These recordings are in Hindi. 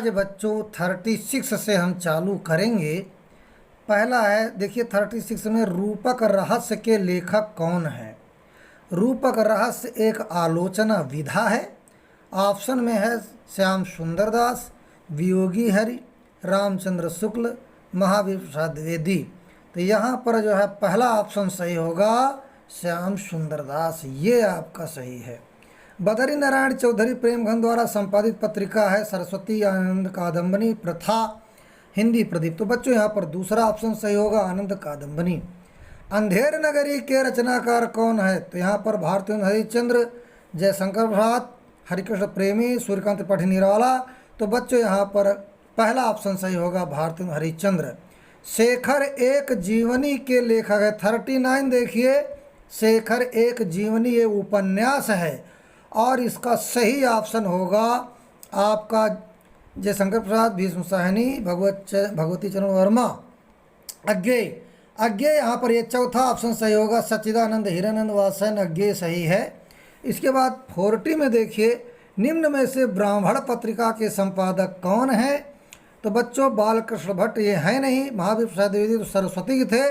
आज बच्चों 36 से हम चालू करेंगे। पहला है, देखिए 36 में रूपक रहस्य के लेखक कौन है। रूपक रहस्य एक आलोचना विधा है। ऑप्शन में है श्याम सुंदर दास, वियोगी हरि, रामचंद्र शुक्ल, महावीर प्रसाद द्विवेदी। तो यहाँ पर जो है पहला ऑप्शन सही होगा, श्याम सुंदर दास, ये आपका सही है। बदरी नारायण चौधरी प्रेमघन द्वारा संपादित पत्रिका है सरस्वती आनंद कादम्बनी प्रथा हिंदी प्रदीप। तो बच्चों यहाँ पर दूसरा ऑप्शन सही होगा, आनंद कादम्बनी। अंधेर नगरी के रचनाकार कौन है। तो यहाँ पर भारती हरिश्चंद्र, जयशंकर प्रसाद, हरिकृष्ण प्रेमी, सूर्यकांत त्रिपाठी निराला। तो बच्चों यहाँ पर पहला ऑप्शन सही होगा, भारती हरिश्चंद्र। शेखर एक जीवनी के लेखक है। 39 देखिए, शेखर एक जीवनी ये उपन्यास है और इसका सही ऑप्शन होगा आपका जयशंकर प्रसाद, भीष्म साहनी, भगवती चरण वर्मा, अज्ञेय यहाँ पर ये चौथा ऑप्शन सही होगा, सच्चिदानंद हिरानंद वासन, अज्ञेय सही है। इसके बाद 40 में देखिए, निम्न में से ब्राह्मण पत्रिका के संपादक कौन है। तो बच्चों बालकृष्ण भट्ट ये है नहीं, महावीर प्रसाद द्विवेदी तो सरस्वती के थे।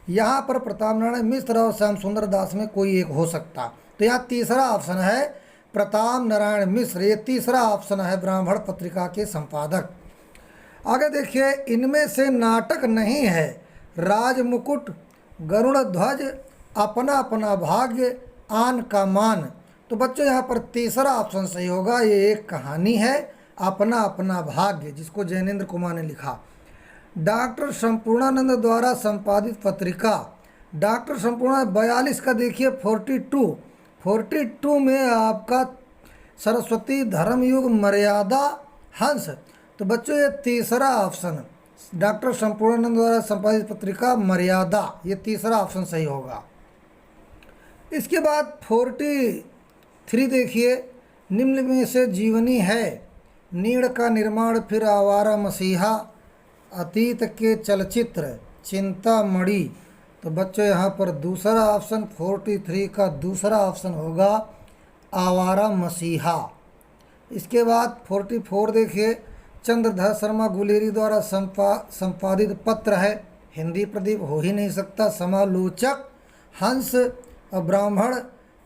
यहाँ पर प्रताप नारायण मिश्र और श्याम सुंदर दास में कोई एक हो सकता। तो यहाँ तीसरा ऑप्शन है प्रताप नारायण मिश्र, ये तीसरा ऑप्शन है ब्राह्मण पत्रिका के संपादक। आगे देखिए, इनमें से नाटक नहीं है राजमुकुट, गरुड़ ध्वज, अपना अपना भाग्य, आन का मान। तो बच्चों यहाँ पर तीसरा ऑप्शन सही होगा, ये एक कहानी है अपना अपना भाग्य, जिसको जैनेन्द्र कुमार ने लिखा। डॉक्टर संपूर्णानंद द्वारा संपादित पत्रिका, डॉक्टर संपूर्ण 42 का देखिए 42 में आपका सरस्वती धर्मयुग मर्यादा हंस। तो बच्चों ये तीसरा ऑप्शन, डॉक्टर संपूर्णानंद द्वारा संपादित पत्रिका मर्यादा, ये तीसरा ऑप्शन सही होगा। इसके बाद 43 देखिए, निम्न में से जीवनी है नीड़ का निर्माण, फिर आवारा मसीहा, अतीत के चलचित्र, चिंतामणि। तो बच्चों यहाँ पर दूसरा ऑप्शन 43 का दूसरा ऑप्शन होगा आवारा मसीहा। इसके बाद 44 देखिए, चंद्रधर शर्मा गुलेरी द्वारा संपादित पत्र है हिंदी प्रदीप, हो ही नहीं सकता। समालोचक हंस और ब्राह्मण,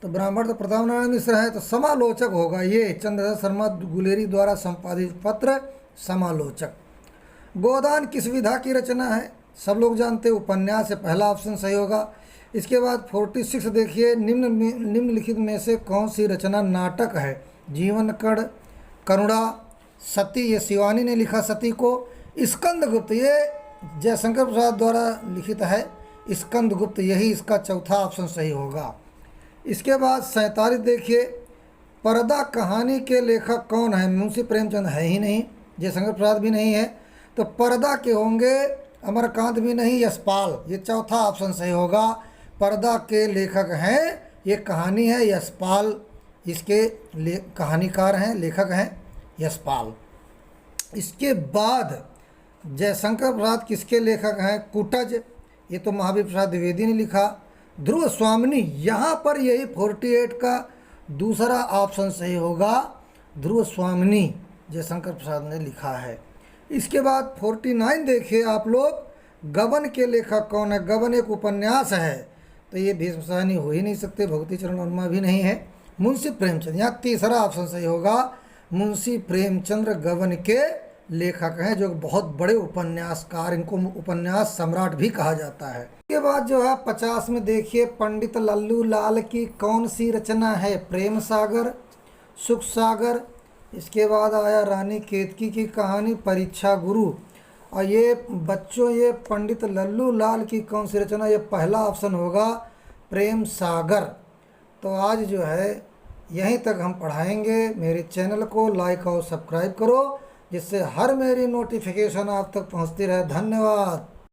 तो ब्राह्मण तो प्रताप नारायण मिश्र है, तो समालोचक होगा ये चंद्रधर शर्मा गुलेरी द्वारा संपादित पत्र समालोचक। गोदान किस विधा की रचना है। सब लोग जानते हैं उपन्यास है, पहला ऑप्शन सही होगा। इसके बाद 46 देखिए, निम्नलिखित में से कौन सी रचना नाटक है। जीवन कण, करुणा, सती, ये शिवानी ने लिखा सती को। स्कंदगुप्त ये जयशंकर प्रसाद द्वारा लिखित है, स्कंदगुप्त, यही इसका चौथा ऑप्शन सही होगा। इसके बाद 47 देखिए, पर्दा कहानी के लेखक कौन है। मुंशी प्रेमचंद है ही नहीं, जयशंकर प्रसाद भी नहीं है, तो पर्दा के होंगे अमरकांत भी नहीं, यशपाल, ये चौथा ऑप्शन सही होगा। पर्दा के लेखक हैं, ये कहानी है यशपाल, इसके कहानीकार हैं, लेखक हैं यशपाल। इसके बाद जयशंकर प्रसाद किसके लेखक हैं। कुटज, ये तो महावीर प्रसाद द्विवेदी ने लिखा। ध्रुव स्वामिनी, यहाँ पर यही 48 का दूसरा ऑप्शन सही होगा, ध्रुव स्वामिनी जयशंकर प्रसाद ने लिखा है। इसके बाद 49 देखिए आप लोग, गबन के लेखक कौन है। गबन एक उपन्यास है, तो ये भीष्म साहनी हो ही नहीं सकते, भगवती चरण वर्मा भी नहीं है, मुंशी प्रेमचंद, यहाँ तीसरा ऑप्शन सही होगा, मुंशी प्रेमचंद्र गबन के लेखक हैं, जो बहुत बड़े उपन्यासकार, इनको उपन्यास सम्राट भी कहा जाता है। इसके बाद जो है 50 में देखिए, पंडित लल्लू लाल की कौन सी रचना है। प्रेम सागर, सुख सागर। इसके बाद आया रानी केतकी की कहानी, परीक्षा गुरु। और ये बच्चों ये पंडित लल्लू लाल की कौन सी रचना, ये पहला ऑप्शन होगा, प्रेम सागर। तो आज जो है यहीं तक हम पढ़ाएंगे। मेरे चैनल को लाइक और सब्सक्राइब करो, जिससे हर मेरी नोटिफिकेशन आप तक पहुंचती रहे। धन्यवाद।